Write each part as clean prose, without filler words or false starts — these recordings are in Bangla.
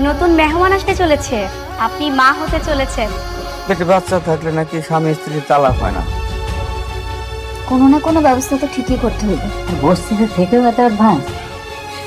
নতুন মেহমান আসতে চলেছে, আপনি মা হতে চলেছেন। পেটে বাচ্চা থাকলে নাকি স্বামী স্ত্রী তালাক হয় না। কোনো না কোনো ব্যবস্থা তো ঠিকই করতে হবে। বস্তিতে থেকেও এত অ্যাডভান্স,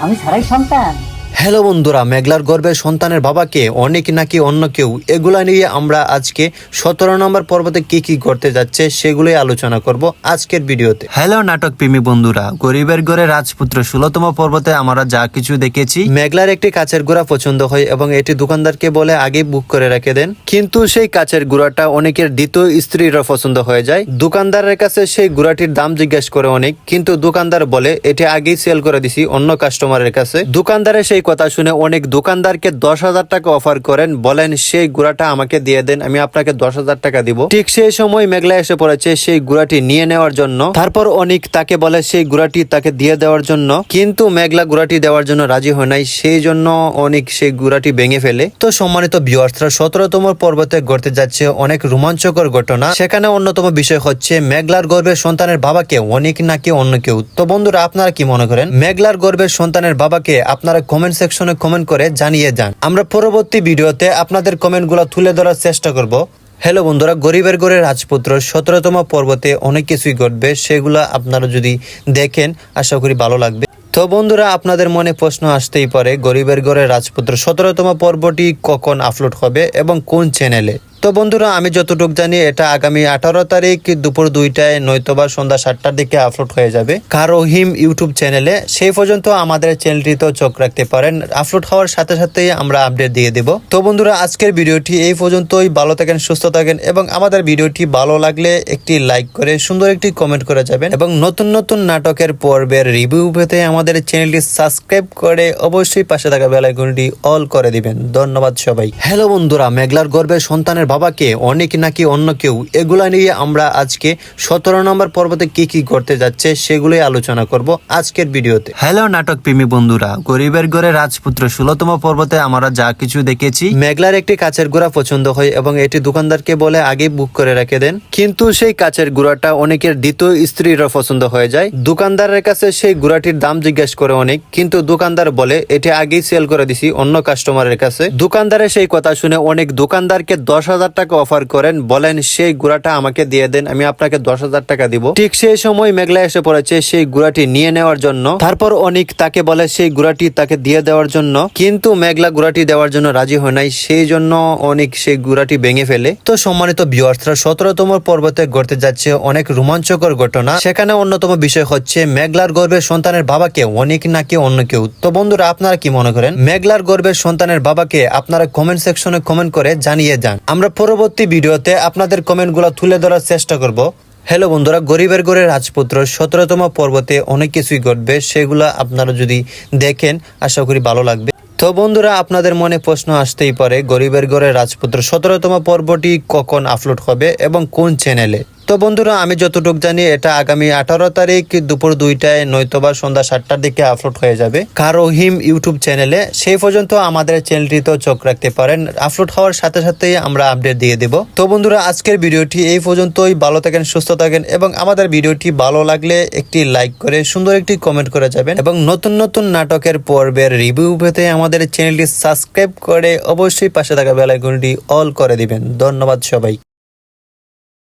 আমি ছাড়াই সন্তান। হ্যালো বন্ধুরা, মেঘলার গর্ভে সন্তানের বাবাকে অনেক নাকি অন্য কেউ, এগুলা নিয়ে আমরা আজকে 17 নম্বর পর্বতে কি কি করতে যাচ্ছে সেগুলোই আলোচনা করব আজকের ভিডিওতে। হ্যালো নাটক প্রেমী বন্ধুরা, গরিবের ঘরে রাজপুত্র 16তম পর্বতে আমরা যা কিছু দেখেছি, মেঘলার একটি কাচের গুড়া পছন্দ হয় এবং এটি দোকানদারকে বলে আগে বুক করে রেখে দেন, কিন্তু সেই কাচের গুড়াটা অনেকের দ্বিতীয় স্ত্রীরা পছন্দ হয়ে যায়। দোকানদারের কাছে সেই গুড়াটির দাম জিজ্ঞেস করে অনেক, কিন্তু দোকানদার বলে এটি আগেই সেল করে দিছি অন্য কাস্টমারের কাছে। দোকানদারের সেই কথা শুনে অনেক দোকানদারকে 10,000 টাকা অফার করেন, বলেন সেই গুড়াটা আমাকে দিয়ে দেন, আমি আপনাকে 10,000 টাকা দিব। ঠিক সেই সময় মেঘলা এসে পড়েছে সেই গুড়াটি নিয়ে নেওয়ার জন্য। তারপর অনেক তাকে বলে সেই গুড়াটি তাকে দিয়ে দেওয়ার জন্য, কিন্তু মেঘলা গুড়াটি দেওয়ার জন্য রাজি হয় নাই, সেই জন্য অনেক সেই গুড়াটি ভেঙে ফেলে। তো সম্মানিত ভিউয়ার্সরা, 17তম পর্বতে ঘটতে যাচ্ছে অনেক রোমাঞ্চকর ঘটনা। সেখানে অন্যতম বিষয় হচ্ছে মেঘলার গর্ভের সন্তানের বাবাকে অনেক নাকি অন্য কেউ। তো বন্ধুরা, আপনারা কি মনে করেন? মেঘলার গর্ভের সন্তানের বাবাকে আপনারা কমেন্ট সেকশনে কমেন্ট করে জানিয়ে যান। আমরা পরবর্তী ভিডিওতে আপনাদের কমেন্টগুলো তুলে ধরার চেষ্টা করব। হ্যালো বন্ধুরা, গরিবের ঘরে রাজপুত্র 17তম পর্বতে অনেক কিছুই ঘটবে, সেগুলো আপনারা যদি দেখেন আশা করি ভালো লাগবে। তো বন্ধুরা, আপনাদের মনে প্রশ্ন আসতেই পারে, গরিবের ঘরে রাজপুত্র 17তম পর্বটি কখন আপলোড হবে এবং কোন চ্যানেলে? তো বন্ধুরা, আমি যতটুকু জানি এটা আগামী 18 তারিখ দুপুর 2টায় নয়তোবা সন্ধ্যা 7টার দিকে আপলোড হয়ে যাবে কারোহিম ইউটিউব চ্যানেলে। সেই পর্যন্ত আমাদের চ্যানেলটিতেও চোখ রাখতে পারেন, আপলোড হওয়ার সাথে সাথেই আমরা আপডেট দিয়ে দেব। তো বন্ধুরা, আজকের ভিডিওটি এই পর্যন্তই। ভালো থাকেন, সুস্থ থাকেন এবং আমাদের ভিডিওটি ভালো লাগলে একটি লাইক করে সুন্দর একটি কমেন্ট করে যাবেন এবং নতুন নতুন নাটকের পর্বের রিভিউ পেতে আমাদের চ্যানেলটি সাবস্ক্রাইব করে অবশ্যই পাশে থাকা বেল আইকনটি অল করে দিবেন। ধন্যবাদ সবাই। হ্যালো বন্ধুরা, মেঘলার গর্ভে সন্তানের বাবাকে অনেক নাকি অন্য কেউ, এগুলা নিয়ে আমরা আজকে 17 নম্বর পর্বতে কি কি করতে যাচ্ছে সেগুলোই আলোচনা করব আজকের ভিডিওতে। হ্যালো নাটক প্রেমী বন্ধুরা, গরিবের ঘরে রাজপুত্র 16তম পর্বতে আমরা যা কিছু দেখেছি, মেঘলার একটি কাচের গুড়া পছন্দ হয় এবং এটি দোকানদারকে বলে আগে বুক করে রেখে দেন, কিন্তু সেই কাচের গুড়াটা অনেকের দ্বিতীয় স্ত্রীরা পছন্দ হয়ে যায়। দোকানদারের কাছে সেই গুড়াটির দাম জিজ্ঞেস করে অনেক, কিন্তু দোকানদার বলে এটি আগেই সেল করে দিছি অন্য কাস্টমারের কাছে। দোকানদারের সেই কথা শুনে অনেক দোকানদারকে 10,000 টাকা অফার করেন, বলেন সেই গুড়াটা আমাকে দিয়ে দেন, আমি আপনাকে 10,000 টাকা দিব। ঠিক সেই সময় মেঘলা এসে পড়েছে সেই গুড়াটি নিয়ে নেওয়ার জন্য। তারপর অনেক তাকে বলে সেই গুড়াটি তাকে দিয়ে দেওয়ার জন্য, কিন্তু মেঘলা গুড়াটি দেওয়ার জন্য রাজি হয় নাই, সেই জন্য অনেক সেই গুড়াটি ভেঙে ফেলে। তো সম্মানিত ভিউয়ার্সরা, 17তম পর্বতে ঘটতে যাচ্ছে অনেক রোমাঞ্চকর ঘটনা। সেখানে অন্যতম বিষয় হচ্ছে মেঘলার গর্ভের সন্তানের বাবাকে অনেক নাকি অন্য কেউ। তো বন্ধুরা, আপনারা কি মনে করেন? মেঘলার গর্ভের সন্তানের বাবাকে আপনারা কমেন্ট সেকশনে কমেন্ট করে জানিয়ে যান। আমরা পরবর্তী ভিডিওতে আপনাদের কমেন্টগুলো তুলে ধরার চেষ্টা করব। হ্যালো বন্ধুরা, গরিবের ঘরে রাজপুত্র 17তম পর্বতে অনেক কিছুই ঘটবে, সেগুলো আপনারা যদি দেখেন আশা করি ভালো লাগবে। তো বন্ধুরা, আপনাদের মনে প্রশ্ন আসতেই পারে, গরিবের ঘরে রাজপুত্র 17তম পর্বটি কখন আপলোড হবে এবং কোন চ্যানেলে? তো বন্ধুরা, আমি যতটুকু জানি এটা আগামী 18 তারিখ দুপুর 2টায় নয়তোবা সন্ধ্যা 7টার দিকে আপলোড হয়ে যাবে কারোহিম ইউটিউব চ্যানেলে। সেই পর্যন্ত আমাদের চ্যানেলটিতেও চোখ রাখতে পারেন, আপলোড হওয়ার সাথে সাথেই আমরা আপডেট দিয়ে দেব। তো বন্ধুরা, আজকের ভিডিওটি এই পর্যন্তই। ভালো থাকেন, সুস্থ থাকেন এবং আমাদের ভিডিওটি ভালো লাগলে একটি লাইক করে সুন্দর একটি কমেন্ট করে যাবেন এবং নতুন নতুন নাটকের পর্বের রিভিউ পেতে আমাদের চ্যানেলটি সাবস্ক্রাইব করে অবশ্যই পাশে থাকা বেল আইকনটি অল করে দিবেন। ধন্যবাদ সবাই।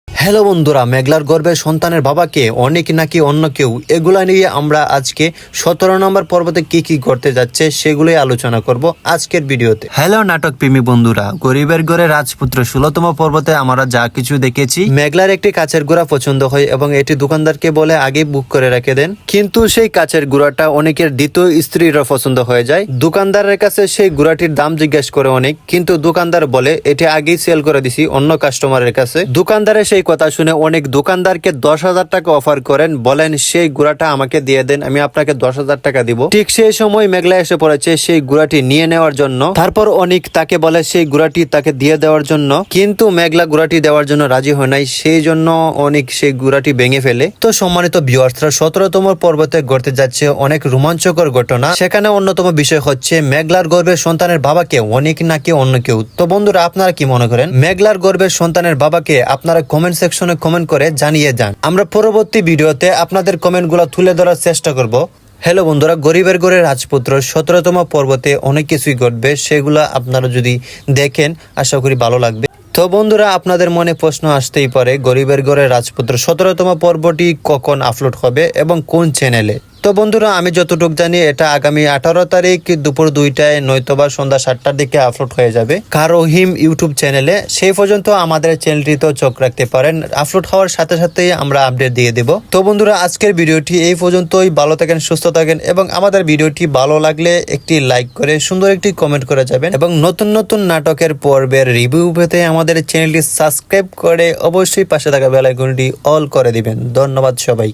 হ্যালো বন্ধুরা, মেঘলার গর্ভে সন্তানের বাবাকে অনেক নাকি অন্য কেউ, এগুলা নিয়ে আমরা আজকে 17 নম্বর পর্বতে কি কি করতে যাচ্ছে সেগুলোই আলোচনা করব আজকের ভিডিওতে। হ্যালো নাটক প্রেমী বন্ধুরা, গরিবের ঘরে রাজপুত্র 16তম পর্বতে আমরা যা কিছু দেখেছি, মেঘলার একটি কাচের গুড়া পছন্দ হয় এবং এটি দোকানদারকে বলে আগে বুক করে রেখে দেন, কিন্তু সেই কাচের গুড়াটা অনেকের দ্বিতীয় স্ত্রীরা পছন্দ হয়ে যায়। দোকানদারের কাছে সেই গুড়াটির দাম জিজ্ঞেস করে অনেক, কিন্তু দোকানদার বলে এটি আগেই সেল করে দিছি অন্য কাস্টমারের কাছে। দোকানদারের সেই কথা শুনে অনেক দোকানদারকে 10,000 টাকা অফার করেন, বলেন সেই গুড়াটা আমাকে দিয়ে দেন, আমি আপনাকে 10,000 টাকা দিব। ঠিক সেই সময় মেঘলা এসে পড়েছে সেই গুড়াটি নিয়ে নেওয়ার জন্য। তারপর অনেক তাকে বলে সেই গুড়াটি তাকে দিয়ে দেওয়ার জন্য, কিন্তু মেঘলা গুড়াটি দেওয়ার জন্য রাজি হয় নাই, সেই জন্য অনেক সেই গুড়াটি ভেঙে ফেলে। তো সম্মানিত ভিউয়ার্সরা, 17তম পর্বতে ঘটতে যাচ্ছে অনেক রোমাঞ্চকর ঘটনা। সেখানে অন্যতম বিষয় হচ্ছে মেঘলার গর্ভের সন্তানের বাবাকে অনেক নাকি অন্য কেউ। তো বন্ধুরা, আপনারা কি মনে করেন? মেঘলার গর্ভের সন্তানের বাবাকে আপনারা কমেন্ট সেকশনে কমেন্ট করে জানিয়ে যান। আমরা পরবর্তী ভিডিওতে আপনাদের কমেন্টগুলো তুলে ধরার চেষ্টা করব। হ্যালো বন্ধুরা, গরিবের ঘরে রাজপুত্র 17তম পর্বতে অনেক কিছুই ঘটবে, সেগুলো আপনারা যদি দেখেন আশা করি ভালো লাগবে। তো বন্ধুরা, আপনাদের মনে প্রশ্ন আসতেই পারে গরিবের ঘরে রাজপুত্র 17তম পর্বটি কখন আপলোড হবে এবং কোন চ্যানেলে। তো বন্ধুরা, আমি যতটুকু জানি এটা আগামী 18 তারিখ দুপুর 2টায় নয়তোবা সন্ধ্যা 7টার দিকে আপলোড হয়ে যাবে কারোহিম ইউটিউব চ্যানেলে। সেই পর্যন্ত আমাদের চ্যানেলটিতেও চোখ রাখতে পারেন, আপলোড হওয়ার সাথে সাথেই আমরা আপডেট দিয়ে দেব। তো বন্ধুরা, আজকের ভিডিওটি এই পর্যন্তই। ভালো থাকেন, সুস্থ থাকেন এবং আমাদের ভিডিওটি ভালো লাগলে একটি লাইক করে সুন্দর একটি কমেন্ট করে যাবেন এবং নতুন নতুন নাটকের পর্বের রিভিউ পেতে আমাদের চ্যানেলটি সাবস্ক্রাইব করে অবশ্যই পাশে থাকা বেল আইকনটি অল করে দিবেন। ধন্যবাদ সবাই।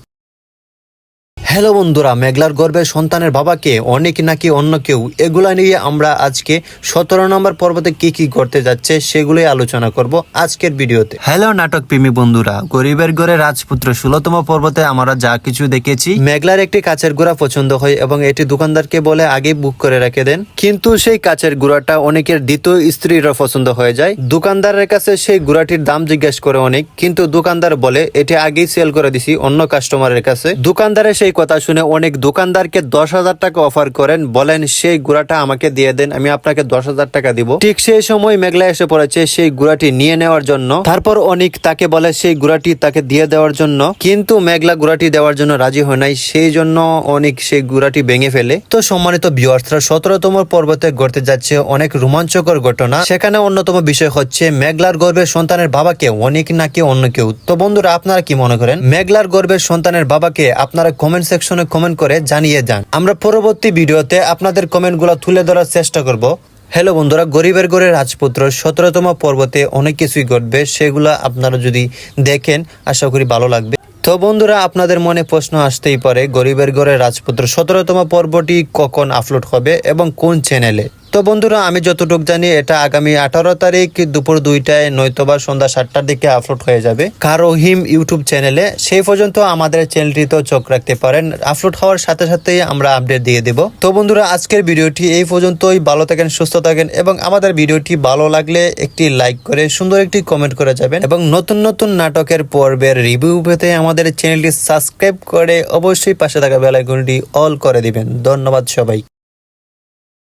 হ্যালো বন্ধুরা, মেঘলার গর্ভে সন্তানের বাবাকে অনেক নাকি অন্য কেউ, এগুলা নিয়ে আমরা আজকে 17 নম্বর পর্বতে কি কি করতে যাচ্ছে সেগুলোই আলোচনা করব আজকের ভিডিওতে। হ্যালো নাটক প্রেমী বন্ধুরা, গরিবের ঘরে রাজপুত্র 16তম পর্বতে আমরা যা কিছু দেখেছি, মেঘলার একটি কাচের গুড়া পছন্দ হয় এবং এটি দোকানদারকে বলে আগে বুক করে রেখে দেন, কিন্তু সেই কাচের গুড়াটা অনেকের দ্বিতীয় স্ত্রীরও পছন্দ হয়ে যায়। দোকানদারের কাছে সেই গুড়াটির দাম জিজ্ঞেস করে অনেক, কিন্তু দোকানদার বলে এটি আগেই সেল করে দিছি অন্য কাস্টমারের কাছে। দোকানদারের সেই কথা শুনে অনেক দোকানদারকে 10,000 টাকা অফার করেন, বলেন সেই গুড়াটা আমাকে দিয়ে দেন, আমি আপনাকে 10,000 টাকা দিব। ঠিক সেই সময় মেঘলা এসে পড়েছে সেই গুড়াটি নিয়ে নেওয়ার জন্য। তারপর অনেক তাকে বলে সেই গুড়াটি তাকে দিয়ে দেওয়ার জন্য, কিন্তু মেঘলা গুড়াটি দেওয়ার জন্য রাজি হয় নাই, সেই জন্য অনেক সেই গুড়াটি ভেঙে ফেলে। তো সম্মানিত ভিউয়ার্সরা, 17তম পর্বতে ঘটতে যাচ্ছে অনেক রোমাঞ্চকর ঘটনা। সেখানে অন্যতম বিষয় হচ্ছে মেঘলার গর্ভের সন্তানের বাবাকে অনেক নাকি অন্য কেউ। তো বন্ধুরা, আপনারা কি মনে করেন? মেঘলার গর্ভের সন্তানের বাবাকে আপনারা কমেন্ট সেকশনে কমেন্ট করে জানিয়ে যান। আমরা পরবর্তী ভিডিওতে আপনাদের কমেন্টগুলো তুলে ধরার চেষ্টা করব। হ্যালো বন্ধুরা, গরিবের ঘরে রাজপুত্র 17তম পর্বতে অনেক কিছুই ঘটবে, সেগুলো আপনারা যদি দেখেন আশা করি ভালো লাগবে। তো বন্ধুরা, আপনাদের মনে প্রশ্ন আসতেই পারে গরিবের ঘরে রাজপুত্র 17তম পর্বটি কখন আপলোড হবে এবং কোন চ্যানেলে। তো বন্ধুরা, আমি যতটুকু জানি এটা আগামী 18 তারিখ দুপুর 2টায় নয়তোবা সন্ধ্যা 7টার দিকে আপলোড হয়ে যাবে কারোহিম ইউটিউব চ্যানেলে। সেই পর্যন্ত আমাদের চ্যানেলটিতেও চোখ রাখতে পারেন, আপলোড হওয়ার সাথে সাথেই আমরা আপডেট দিয়ে দেব। তো বন্ধুরা, আজকের ভিডিওটি এই পর্যন্তই। ভালো থাকেন, সুস্থ থাকেন এবং আমাদের ভিডিওটি ভালো লাগলে একটি লাইক করে সুন্দর একটি কমেন্ট করে যাবেন এবং নতুন নতুন নাটকের পর্বের রিভিউ পেতে আমাদের চ্যানেলটি সাবস্ক্রাইব করে অবশ্যই পাশে থাকা বেল আইকনটি অল করে দিবেন। ধন্যবাদ সবাই।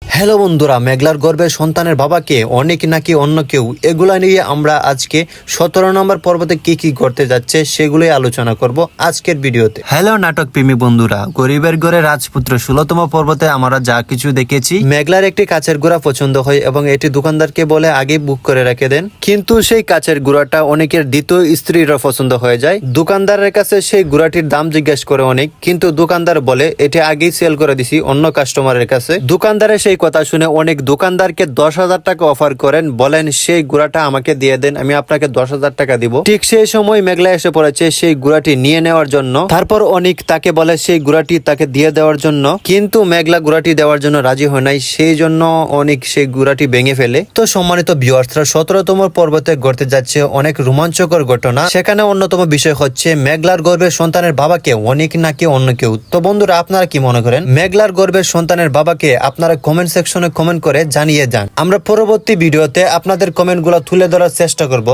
হ্যালো বন্ধুরা, মেঘলার গর্ভে সন্তানের বাবাকে অনেক নাকি অন্য কেউ, এগুলা নিয়ে আমরা আজকে 17 নম্বর পর্বতে কি কি করতে যাচ্ছে সেগুলোই আলোচনা করব আজকের ভিডিওতে। হ্যালো নাটক প্রেমী বন্ধুরা, গরিবের ঘরে রাজপুত্র 16তম পর্বতে আমরা যা কিছু দেখেছি, মেঘলার একটি কাচের গুড়া পছন্দ হয় এবং এটি দোকানদারকে বলে আগে বুক করে রেখে দেন, কিন্তু সেই কাচের গুড়াটা অনেকের দ্বিতীয় স্ত্রীরও পছন্দ হয়ে যায়। দোকানদারের কাছে সেই গুড়াটির দাম জিজ্ঞেস করে অনেক, কিন্তু দোকানদার বলে এটি আগেই সেল করে দিছি অন্য কাস্টমারের কাছে। দোকানদারের সেই কথা শুনে অনেক দোকানদারকে 10,000 টাকা অফার করেন, বলেন সেই গুড়াটা আমাকে দিয়ে দেন, আমি আপনাকে 10,000 টাকা দিব। ঠিক সেই সময় মেঘলা এসে পড়েছে সেই গুড়াটি নিয়ে নেওয়ার জন্য। তারপর অনেক তাকে বলে সেই গুড়াটি তাকে দিয়ে দেওয়ার জন্য, কিন্তু মেঘলা গুড়াটি দেওয়ার জন্য রাজি হয় নাই, সেই জন্য অনেক সেই গুড়াটি ভেঙে ফেলে। তো সম্মানিত ভিউয়ার্সরা, 17তম পর্বতে ঘটতে যাচ্ছে অনেক রোমাঞ্চকর ঘটনা। সেখানে অন্যতম বিষয় হচ্ছে মেঘলার গর্ভের সন্তানের বাবাকে অনেক নাকি অন্য কেউ। তো বন্ধুরা, আপনারা কি মনে করেন? মেঘলার গর্ভের সন্তানের বাবাকে আপনারা কমেন্ট সেকশনে কমেন্ট করে জানিয়ে যান। আমরা পরবর্তী ভিডিওতে আপনাদের কমেন্টগুলো তুলে ধরার চেষ্টা করব।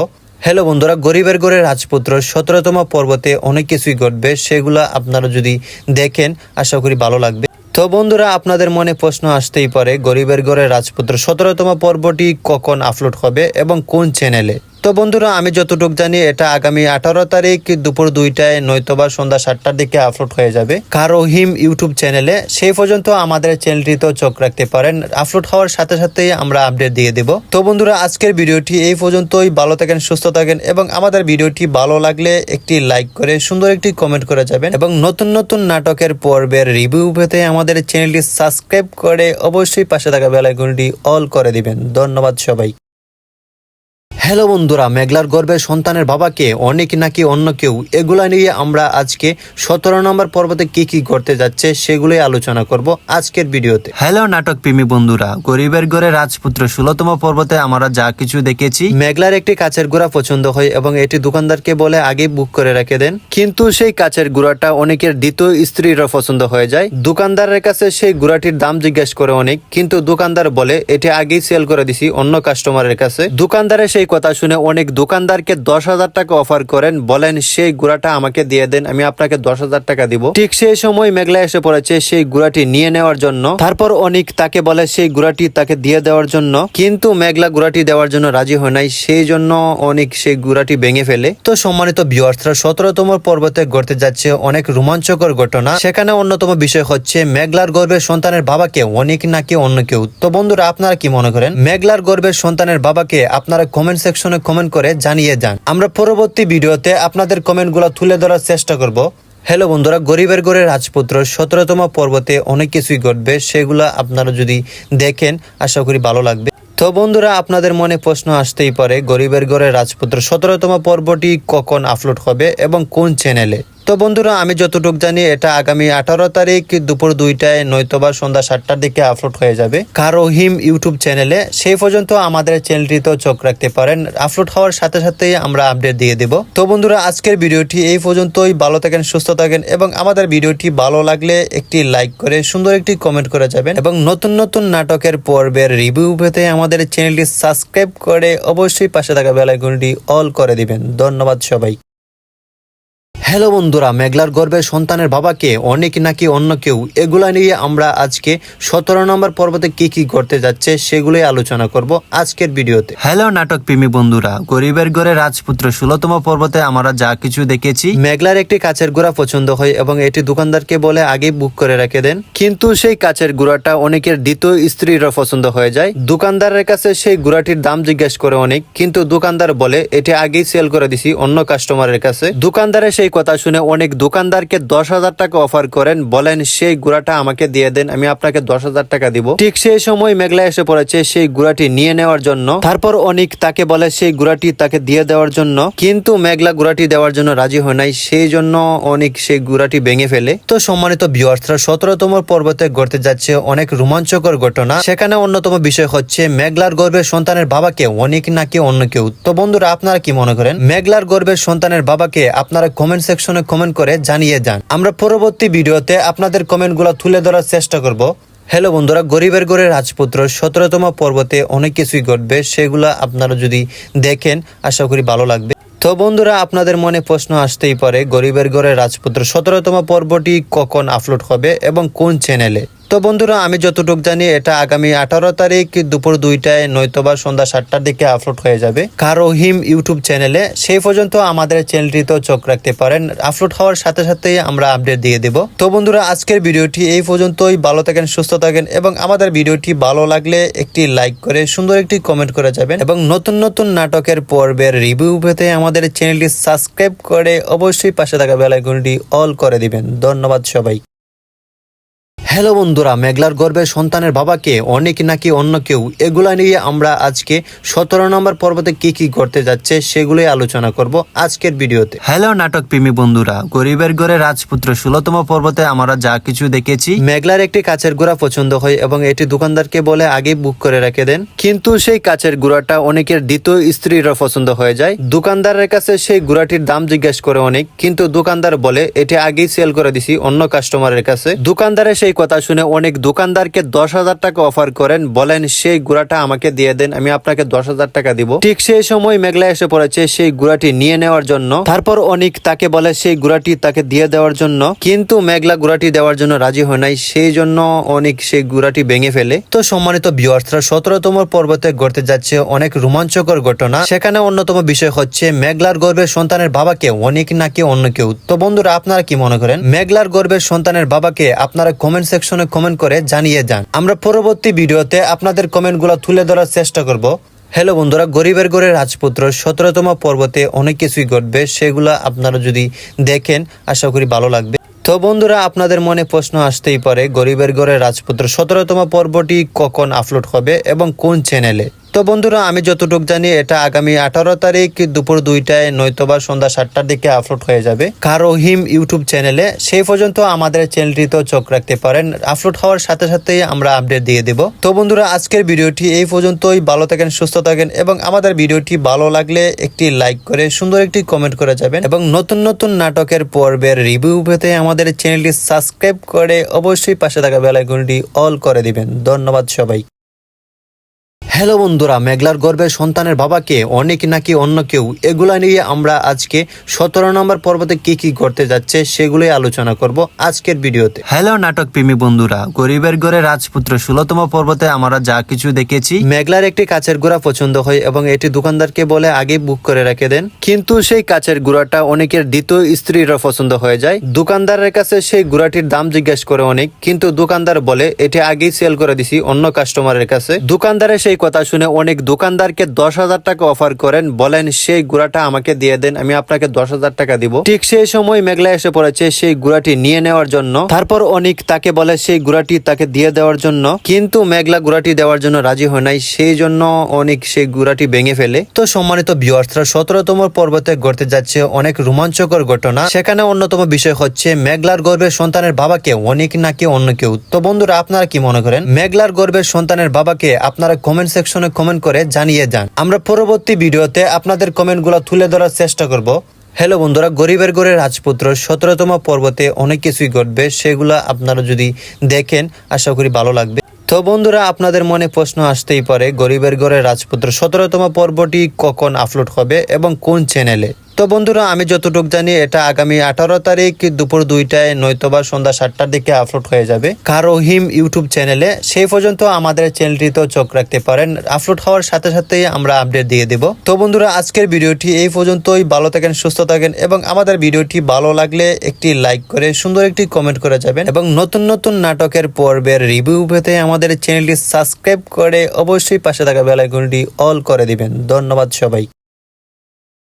হ্যালো বন্ধুরা, গরিবের ঘরে রাজপুত্র 17তম পর্বতে অনেক কিছুই ঘটবে, সেগুলো আপনারা যদি দেখেন আশা করি ভালো লাগবে। তো বন্ধুরা, আপনাদের মনে প্রশ্ন আসতেই পারে গরিবের ঘরে রাজপুত্র 17তম পর্বটি কখন আপলোড হবে এবং কোন চ্যানেলে। তো বন্ধুরা, আমি যতটুকু জানি এটা আগামী 18 তারিখ দুপুর 2টায় নয়তোবা সন্ধ্যা 7টার দিকে আপলোড হয়ে যাবে কারোহিম ইউটিউব চ্যানেলে। সেই পর্যন্ত আমাদের চ্যানেলটিতেও চোখ রাখতে পারেন, আপলোড হওয়ার সাথে সাথেই আমরা আপডেট দিয়ে দেব। তো বন্ধুরা, আজকের ভিডিওটি এই পর্যন্তই। ভালো থাকেন, সুস্থ থাকেন এবং আমাদের ভিডিওটি ভালো লাগলে একটি লাইক করে সুন্দর একটি কমেন্ট করে যাবেন এবং নতুন নতুন নাটকের পর্বের রিভিউ পেতে আমাদের চ্যানেলটি সাবস্ক্রাইব করে অবশ্যই পাশে থাকা বেল আইকনটি অল করে দিবেন। ধন্যবাদ সবাই। হ্যালো বন্ধুরা, মেঘলার গর্ভে সন্তানের বাবাকে অনেক নাকি অন্য কেউ, এগুলা নিয়ে আমরা আজকে 17 নম্বর পর্বতে কি কি করতে যাচ্ছে সেগুলোই আলোচনা করব আজকের ভিডিওতে। হ্যালো নাটক প্রেমী বন্ধুরা, গরিবের ঘরে রাজপুত্র 16তম পর্বতে আমরা যা কিছু দেখেছি, মেঘলার একটি কাচের গুড়া পছন্দ হয় এবং এটি দোকানদারকে বলে আগে বুক করে রেখে দেন, কিন্তু সেই কাচের গুড়াটা অনেকের দ্বিতীয় স্ত্রীরও পছন্দ হয়ে যায়। দোকানদারের কাছে সেই গুড়াটির দাম জিজ্ঞেস করে অনেক, কিন্তু দোকানদার বলে এটি আগেই সেল করে দিছি অন্য কাস্টমারের কাছে। দোকানদারের সেই কথা শুনে অনেক দোকানদারকে 10,000 টাকা অফার করেন, বলেন সেই গুড়াটা আমাকে দিয়ে দেন, আমি আপনাকে 10,000 টাকা দিব। ঠিক সেই সময় মেঘলা এসে পড়েছে সেই গুড়াটি নিয়ে নেওয়ার জন্য। তারপর অনেক তাকে বলে সেই গুড়াটি তাকে দিয়ে দেওয়ার জন্য, কিন্তু মেঘলা গুড়াটি দেওয়ার জন্য রাজি হয় নাই, সেই জন্য অনেক সেই গুড়াটি ভেঙে ফেলে। তো সম্মানিত ভিউয়ার্সরা, 17তম পর্বতে ঘটতে যাচ্ছে অনেক রোমাঞ্চকর ঘটনা। সেখানে অন্যতম বিষয় হচ্ছে মেঘলার গর্ভের সন্তানের বাবাকে অনেক নাকি অন্য কেউ। তো বন্ধুরা, আপনারা কি মনে করেন? মেঘলার গর্ভের সন্তানের বাবাকে আপনারা কমেন্ট সেকশনে কমেন্ট করে জানিয়ে যান। আমরা পরবর্তী ভিডিওতে আপনাদের কমেন্টগুলো তুলে ধরার চেষ্টা করব। হ্যালো বন্ধুরা, গরিবের ঘরের রাজপুত্র 17তম পর্বতে অনেক কিছুই ঘটবে, সেগুলো আপনারা যদি দেখেন আশা করি ভালো লাগবে। তো বন্ধুরা, আপনাদের মনে প্রশ্ন আসতেই পারে, গরিবের ঘরের রাজপুত্র 17তম পর্বটি কখন আপলোড হবে এবং কোন চ্যানেলে? তো বন্ধুরা, আমি যতটুকু জানি এটা আগামী 18 তারিখ দুপুর 2টায় নয়তোবা সন্ধ্যা 7টার দিকে আপলোড হয়ে যাবে কারোহিম ইউটিউব চ্যানেলে। সেই পর্যন্ত আমাদের চ্যানেলটিতেও চোখ রাখতে পারেন, আপলোড হওয়ার সাথে সাথেই আমরা আপডেট দিয়ে দেব। তো বন্ধুরা, আজকের ভিডিওটি এই পর্যন্তই। ভালো থাকেন, সুস্থ থাকেন এবং আমাদের ভিডিওটি ভালো লাগলে একটি লাইক করে সুন্দর একটি কমেন্ট করে যাবেন এবং নতুন নতুন নাটকের পর্বের রিভিউ পেতে আমাদের চ্যানেলটি সাবস্ক্রাইব করে অবশ্যই পাশে থাকা বেল আইকনটি অল করে দিবেন। ধন্যবাদ সবাই। হ্যালো বন্ধুরা, মেঘলার গর্ভের সন্তানের বাবাকে অনেক নাকি অন্য কেউ, এগুলা নিয়ে আমরা আজকে 17 নম্বর পর্বতে কি কি করতে যাচ্ছে সেগুলোই আলোচনা করব আজকের ভিডিওতে। হ্যালো নাটক প্রেমী বন্ধুরা, গরিবের ঘরে রাজপুত্র 16তম পর্বতে আমরা যা কিছু দেখেছি, মেঘলার একটি কাচের গুড়া পছন্দ হয় এবং এটি দোকানদারকে বলে আগে বুক করে রেখে দেন, কিন্তু সেই কাচের গুড়াটা অনেকের দ্বিতীয় স্ত্রীর পছন্দ হয়ে যায়। দোকানদারের কাছে সেই গুড়াটির দাম জিজ্ঞেস করে অনেক, কিন্তু দোকানদার বলে এটি আগেই সেল করে দিছি অন্য কাস্টমারের কাছে। দোকানদারের সেই কথা শুনে অনেক দোকানদারকে 10,000 টাকা অফার করেন, বলেন সেই গুড়াটা আমাকে দিয়ে দেন, আমি আপনাকে 10,000 টাকা দিব। ঠিক সেই সময় মেঘলা এসে পড়েছে সেই গুড়াটি নিয়ে নেওয়ার জন্য। তারপর অনেক তাকে বলে সেই গুড়াটি তাকে দিয়ে দেওয়ার জন্য, কিন্তু মেঘলা গুড়াটি দেওয়ার জন্য রাজি হয় নাই, সেই জন্য অনেক সেই গুড়াটি ভেঙে ফেলে। তো সম্মানিত ভিউয়ার্সরা, 17তম পর্বতে ঘটতে যাচ্ছে অনেক রোমাঞ্চকর ঘটনা। সেখানে অন্যতম বিষয় হচ্ছে মেঘলার গর্ভের সন্তানের বাবাকে অনেক নাকি অন্য কেউ। তো বন্ধুরা, আপনারা কি মনে করেন? মেঘলার গর্ভের সন্তানের বাবাকে আপনারা কমেন্ট সেকশনে কমেন্ট করে জানিয়ে যান। আমরা পরবর্তী ভিডিওতে আপনাদের কমেন্টগুলো তুলে ধরার চেষ্টা করব। হ্যালো বন্ধুরা, গরিবের ঘরের রাজপুত্র 17তম পর্বতে অনেক কিছুই ঘটবে, সেগুলো আপনারা যদি দেখেন আশা করি ভালো লাগবে। তো বন্ধুরা, আপনাদের মনে প্রশ্ন আসতেই পারে, গরিবের ঘরের রাজপুত্র 17তম পর্বটি কখন আপলোড হবে এবং কোন চ্যানেলে? তো বন্ধুরা, আমি যতটুকু জানি এটা আগামী 18 তারিখ দুপুর 2টায় নয়তোবা সন্ধ্যা 7টার দিকে আপলোড হয়ে যাবে কারোহিম ইউটিউব চ্যানেলে। সেই পর্যন্ত আমাদের চ্যানেলটিতেও চোখ রাখতে পারেন, আপলোড হওয়ার সাথে সাথেই আমরা আপডেট দিয়ে দেব। তো বন্ধুরা, আজকের ভিডিওটি এই পর্যন্তই। ভালো থাকেন, সুস্থ থাকেন এবং আমাদের ভিডিওটি ভালো লাগলে একটি লাইক করে সুন্দর একটি কমেন্ট করে যাবেন এবং নতুন নতুন নাটকের পর্বের রিভিউ পেতে আমাদের চ্যানেলটি সাবস্ক্রাইব করে অবশ্যই পাশে থাকা বেল আইকনটি অল করে দিবেন। ধন্যবাদ সবাই। হ্যালো বন্ধুরা, মেঘলার গর্ভের সন্তানের বাবাকে অনেক নাকি অন্য কেউ, এগুলা নিয়ে আমরা আজকে 17 নম্বর পর্বতে কি কি করতে যাচ্ছে সেগুলোই আলোচনা করব আজকের ভিডিওতে। হ্যালো নাটক প্রেমী বন্ধুরা, গরিবের ঘরে রাজপুত্র 16তম পর্বতে আমরা যা কিছু দেখেছি, মেঘলার একটি কাচের গুড়া পছন্দ হয় এবং এটি দোকানদারকে বলে আগে বুক করে রেখে দেন, কিন্তু সেই কাচের গুড়াটা অনেকের দ্বিতীয় স্ত্রীর পছন্দ হয়ে যায়। দোকানদারের কাছে সেই গুড়াটির দাম জিজ্ঞেস করে অনেক, কিন্তু দোকানদার বলে এটি আগেই সেল করে দিছি অন্য কাস্টমারের কাছে। দোকানদারের সেই কথা শুনে অনেক দোকানদারকে 10,000 টাকা অফার করেন, বলেন সেই গুড়াটা আমাকে দিয়ে দেন, আমি আপনাকে 10,000 টাকা দিব। ঠিক সেই সময় মেঘলা এসে পড়েছে সেই গুড়াটি নিয়ে নেওয়ার জন্য। তারপর অনেক তাকে বলে সেই গুড়াটি তাকে দিয়ে দেওয়ার জন্য, কিন্তু মেঘলা গুড়াটি দেওয়ার জন্য রাজি হয় নাই, সেই জন্য অনেক সেই গুড়াটি ভেঙে ফেলে। তো সম্মানিত ভিউয়ার্সরা, 17তম পর্বতে ঘটতে যাচ্ছে অনেক রোমাঞ্চকর ঘটনা। সেখানে অন্যতম বিষয় হচ্ছে মেঘলার গর্ভের সন্তানের বাবাকে অনেক নাকি অন্য কেউ। তো বন্ধুরা, আপনারা কি মনে করেন? মেঘলার গর্ভের সন্তানের বাবাকে আপনারা কমেন্ট সেকশনে কমেন্ট করে জানিয়ে যান। আমরা পরবর্তী ভিডিওতে আপনাদের কমেন্টগুলো তুলে ধরার চেষ্টা করব। হ্যালো বন্ধুরা, গরিবের ঘরের রাজপুত্র 17তম পর্বতে অনেক কিছুই ঘটবে, সেগুলো আপনারা যদি দেখেন আশা করি ভালো লাগবে। তো বন্ধুরা, আপনাদের মনে প্রশ্ন আসতেই পারে, গরিবের ঘরের রাজপুত্র 17তম পর্বটি কখন আপলোড হবে এবং কোন চ্যানেলে? তো বন্ধুরা, আমি যতটুকু জানি এটা আগামী 18 তারিখ দুপুর 2টায় নয়তোবা সন্ধ্যা 7টার দিকে আপলোড হয়ে যাবে কারোহিম ইউটিউব চ্যানেলে। সেই পর্যন্ত আমাদের চ্যানেলটিতেও চোখ রাখতে পারেন, আপলোড হওয়ার সাথে সাথেই আমরা আপডেট দিয়ে দেব। তো বন্ধুরা, আজকের ভিডিওটি এই পর্যন্তই। ভালো থাকেন, সুস্থ থাকেন এবং আমাদের ভিডিওটি ভালো লাগলে একটি লাইক করে সুন্দর একটি কমেন্ট করে যাবেন এবং নতুন নতুন নাটকের পর্বের রিভিউ পেতে আমাদের চ্যানেলটি সাবস্ক্রাইব করে অবশ্যই পাশে থাকা বেল আইকনটি অল করে দিবেন। ধন্যবাদ সবাই। হ্যালো বন্ধুরা, মেঘলার গর্ভের সন্তানের বাবাকে অনেক নাকি অন্য কেউ, এগুলা নিয়ে আমরা আজকে 17 নম্বর পর্বতে কি কি করতে যাচ্ছে সেগুলোই আলোচনা করব আজকের ভিডিওতে। হ্যালো নাটক প্রেমী বন্ধুরা, গরিবের ঘরে রাজপুত্র 16তম পর্বতে আমরা যা কিছু দেখেছি, মেঘলার একটি কাচের গুড়া পছন্দ হয় এবং এটি দোকানদারকে বলে আগে বুক করে রেখে দেন, কিন্তু সেই কাচের গুড়াটা অনেকের দ্বিতীয় স্ত্রীরও পছন্দ হয়ে যায়। দোকানদারের কাছে সেই গুড়াটির দাম জিজ্ঞেস করে অনেক, কিন্তু দোকানদার বলে এটি আগেই সেল করে দিছি অন্য কাস্টমারের কাছে। দোকানদারের সেই কথা শুনে অনেক দোকানদারকে 10,000 টাকা অফার করেন, বলেন সেই গুড়াটা আমাকে দিয়ে দেন, আমি আপনাকে 10,000 টাকা দিব। ঠিক সেই সময় মেঘলা এসে পড়েছে সেই গুড়াটি নিয়ে নেওয়ার জন্য। তারপর অনেক তাকে বলে সেই গুড়াটি তাকে দিয়ে দেওয়ার জন্য, কিন্তু মেঘলা গুড়াটি দেওয়ার জন্য রাজি হয় নাই, সেই জন্য অনেক সেই গুড়াটি ভেঙে ফেলে। তো সম্মানিত ভিউয়ার্সরা, 17তম পর্বতে ঘটতে যাচ্ছে অনেক রোমাঞ্চকর ঘটনা। সেখানে অন্যতম বিষয় হচ্ছে মেঘলার গর্ভের সন্তানের বাবাকে অনেক নাকি অন্য কেউ। তো বন্ধুরা, আপনারা কি মনে করেন? মেঘলার গর্ভের সন্তানের বাবাকে আপনারা কমেন্ট সেকশনে কমেন্ট করে জানিয়ে যান। আমরা পরবর্তী ভিডিওতে আপনাদের কমেন্টগুলো তুলে ধরার চেষ্টা করব। হ্যালো বন্ধুরা, গরিবের ঘরে রাজপুত্র 17তম পর্বতে অনেক কিছুই ঘটবে, সেগুলো আপনারা যদি দেখেন আশা করি ভালো লাগবে। তো বন্ধুরা, আপনাদের মনে প্রশ্ন আসতেই পারে, গরিবের ঘরে রাজপুত্র 17তম পর্বটি কখন আপলোড হবে এবং কোন চ্যানেলে? তো বন্ধুরা, আমি যতটুকু জানি এটা আগামী 18 তারিখ দুপুর 2টায় নয়তোবা সন্ধ্যা 7টার দিকে আপলোড হয়ে যাবে কারোহিম ইউটিউব চ্যানেলে। সেই পর্যন্ত আমাদের চ্যানেলটিতেও চোখ রাখতে পারেন, আপলোড হওয়ার সাথে সাথেই আমরা আপডেট দিয়ে দেব। তো বন্ধুরা, আজকের ভিডিওটি এই পর্যন্তই। ভালো থাকেন, সুস্থ থাকেন এবং আমাদের ভিডিওটি ভালো লাগলে একটি লাইক করে সুন্দর একটি কমেন্ট করে যাবেন এবং নতুন নতুন নাটকের পর্বের রিভিউ পেতে আমাদের চ্যানেলটি সাবস্ক্রাইব করে অবশ্যই পাশে থাকা বেল আইকনটি অল করে দিবেন। ধন্যবাদ সবাই।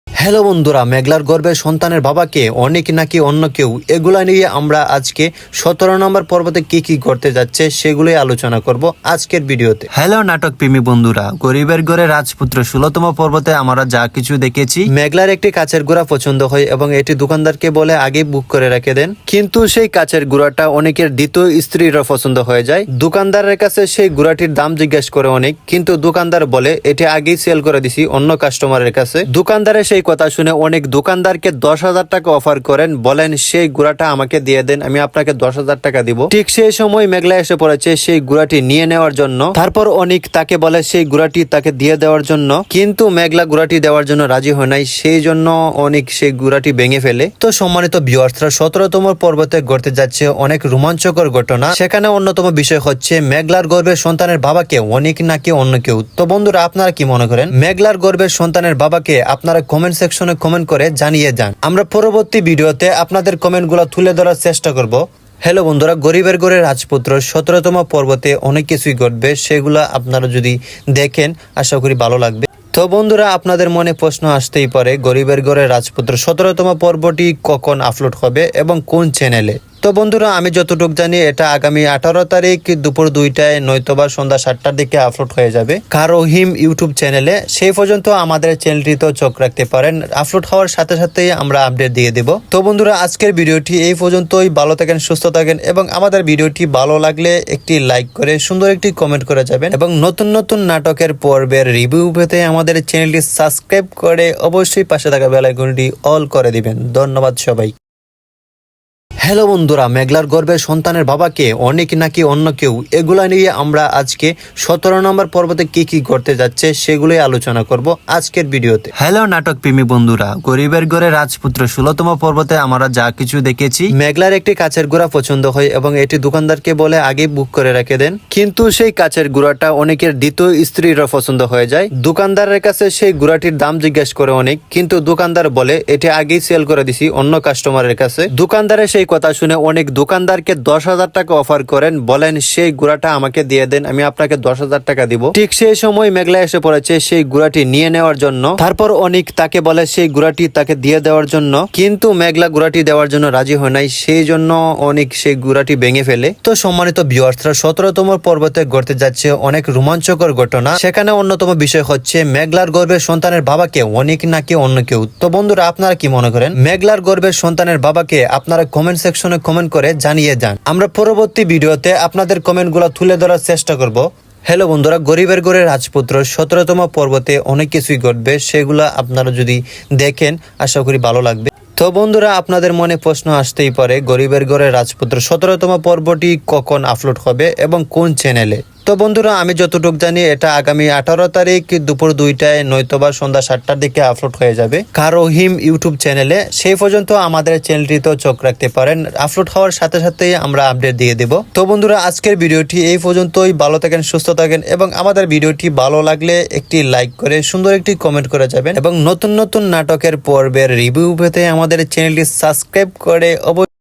হ্যালো বন্ধুরা, মেঘলার গর্ভের সন্তানের বাবাকে অনেক নাকি অন্য কেউ, এগুলা নিয়ে আমরা আজকে 17 নম্বর পর্বতে কি কি করতে যাচ্ছে সেগুলোই আলোচনা করব আজকের ভিডিওতে। হ্যালো নাটক প্রেমী বন্ধুরা, গরিবের ঘরে রাজপুত্র 16তম পর্বতে আমরা যা কিছু দেখেছি, মেঘলার একটি কাচের গুড়া পছন্দ হয় এবং এটি দোকানদারকে বলে আগে বুক করে রেখে দেন, কিন্তু সেই কাচের গুড়াটা অনেকের দ্বিতীয় স্ত্রীরও পছন্দ হয়ে যায়। দোকানদারের কাছে সেই গুড়াটির দাম জিজ্ঞেস করে অনেক, কিন্তু দোকানদার বলে এটি আগেই সেল করে দিছি অন্য কাস্টমারের কাছে। দোকানদারের সেই কথা শুনে অনেক দোকানদারকে 10,000 টাকা অফার করেন, বলেন সেই গুড়াটা আমাকে দিয়ে দেন, আমি আপনাকে 10,000 টাকা দিব। ঠিক সেই সময় মেঘলা এসে পড়েছে সেই গুড়াটি নিয়ে নেওয়ার জন্য। তারপর অনেক তাকে বলে সেই গুড়াটি তাকে দিয়ে দেওয়ার জন্য, কিন্তু মেঘলা গুড়াটি দেওয়ার জন্য রাজি হয় নাই, সেই জন্য অনেক সেই গুড়াটি ভেঙে ফেলে। তো সম্মানিত ভিউয়ার্সরা, 17তম পর্বতে ঘটতে যাচ্ছে অনেক রোমাঞ্চকর ঘটনা। সেখানে অন্যতম বিষয় হচ্ছে মেঘলার গর্ভের সন্তানের বাবাকে অনেক নাকি অন্য কেউ। তো বন্ধুরা, আপনারা কি মনে করেন? মেঘলার গর্ভের সন্তানের বাবাকে আপনারা কমেন্ট সেকশনে কমেন্ট করে জানিয়ে যান। আমরা পরবর্তী ভিডিওতে আপনাদের কমেন্টগুলো তুলে ধরার চেষ্টা করব। হ্যালো বন্ধুরা, গরিবের ঘরে রাজপুত্র 17তম পর্বতে অনেক কিছুই ঘটবে, সেগুলো আপনারা যদি দেখেন আশা করি ভালো লাগবে। তো বন্ধুরা, আপনাদের মনে প্রশ্ন আসতেই পারে, গরিবের ঘরে রাজপুত্র 17তম পর্বটি কখন আপলোড হবে এবং কোন চ্যানেলে? তো বন্ধুরা, আমি যতটুকু জানি এটা আগামী 18 তারিখ দুপুর 2টায় নয়তোবা সন্ধ্যা 7টার দিকে আপলোড হয়ে যাবে কারোহিম ইউটিউব চ্যানেলে। সেই পর্যন্ত আমাদের চ্যানেলটিতেও চোখ রাখতে পারেন, আপলোড হওয়ার সাথে সাথেই আমরা আপডেট দিয়ে দেব। তো বন্ধুরা, আজকের ভিডিওটি এই পর্যন্তই। ভালো থাকেন, সুস্থ থাকেন এবং আমাদের ভিডিওটি ভালো লাগলে একটি লাইক করে সুন্দর একটি কমেন্ট করে যাবেন এবং নতুন নতুন নাটকের পর্বের রিভিউ পেতে আমাদের চ্যানেলটি সাবস্ক্রাইব করে অবশ্যই পাশে থাকা বেল আইকনটি অল করে দিবেন। ধন্যবাদ সবাই। হ্যালো বন্ধুরা, মেঘলার গর্ভের সন্তানের বাবাকে অনেক নাকি অন্য কেউ, এগুলা নিয়ে আমরা আজকে 17 নম্বর পর্বতে কি কি করতে যাচ্ছে সেগুলোই আলোচনা করব আজকের ভিডিওতে। হ্যালো নাটক প্রেমী বন্ধুরা, গরিবের ঘরে রাজপুত্র 16তম পর্বতে আমরা যা কিছু দেখেছি, মেঘলার একটি কাচের গুড়া পছন্দ হয় এবং এটি দোকানদারকে বলে আগে বুক করে রেখে দেন, কিন্তু সেই কাচের গুড়াটা অনেকের দ্বিতীয় স্ত্রীরও পছন্দ হয়ে যায়। দোকানদারের কাছে সেই গুড়াটির দাম জিজ্ঞেস করে অনেক, কিন্তু দোকানদার বলে এটি আগেই সেল করে দিছি অন্য কাস্টমারের কাছে। দোকানদারের সেই কথা শুনে অনেক দোকানদারকে 10,000 টাকা অফার করেন, বলেন সেই গুড়াটা আমাকে দিয়ে দেন, আমি আপনাকে 10,000 টাকা দিব। ঠিক সেই সময় মেঘলা এসে পড়েছে সেই গুড়াটি নিয়ে নেওয়ার জন্য। তারপর অনেক তাকে বলে সেই গুড়াটি তাকে দিয়ে দেওয়ার জন্য, কিন্তু মেঘলা গুড়াটি দেওয়ার জন্য রাজি হয় নাই, সেই জন্য অনেক সেই গুড়াটি ভেঙে ফেলে। তো সম্মানিত ভিউয়ার্সরা, 17তম পর্বতে ঘটতে যাচ্ছে অনেক রোমাঞ্চকর ঘটনা। সেখানে অন্যতম বিষয় হচ্ছে মেঘলার গর্ভের সন্তানের বাবাকে অনেক নাকি অন্য কেউ। তো বন্ধুরা, আপনারা কি মনে করেন? মেঘলার গর্ভের সন্তানের বাবাকে আপনারা কমেন্ট সেকশনে কমেন্ট করে জানিয়ে যান। আমরা পরবর্তী ভিডিওতে আপনাদের কমেন্টগুলো তুলে ধরার চেষ্টা করব। হ্যালো বন্ধুরা, গরিবের ঘরে রাজপুত্র 17তম পর্বতে অনেক কিছুই ঘটবে, সেগুলো আপনারা যদি দেখেন আশা করি ভালো লাগবে। তো বন্ধুরা, আপনাদের মনে প্রশ্ন আসতেই পারে, গরিবের ঘরে রাজপুত্র 17তম পর্বটি কখন আপলোড হবে এবং কোন চ্যানেলে? তো বন্ধুরা আমি যতটুকু জানি এটা আগামী 18 তারিখ দুপুর 2টায় নয়তোবা সন্ধ্যা 7টার দিকে আপলোড হয়ে যাবে কারোহিম ইউটিউব চ্যানেলে। সেই পর্যন্ত আমাদের চ্যানেলটিতেও চোখ রাখতে পারেন, আপলোড হওয়ার সাথে সাথেই আমরা আপডেট দিয়ে দেব। তো বন্ধুরা আজকের ভিডিওটি এই পর্যন্তই। ভালো থাকেন, সুস্থ থাকেন এবং আমাদের ভিডিওটি ভালো লাগলে একটি লাইক করে সুন্দর একটি কমেন্ট করে যাবেন এবং নতুন নতুন নাটকের পর্বের রিভিউ পেতে আমাদের চ্যানেলটি সাবস্ক্রাইব করে অবশ্যই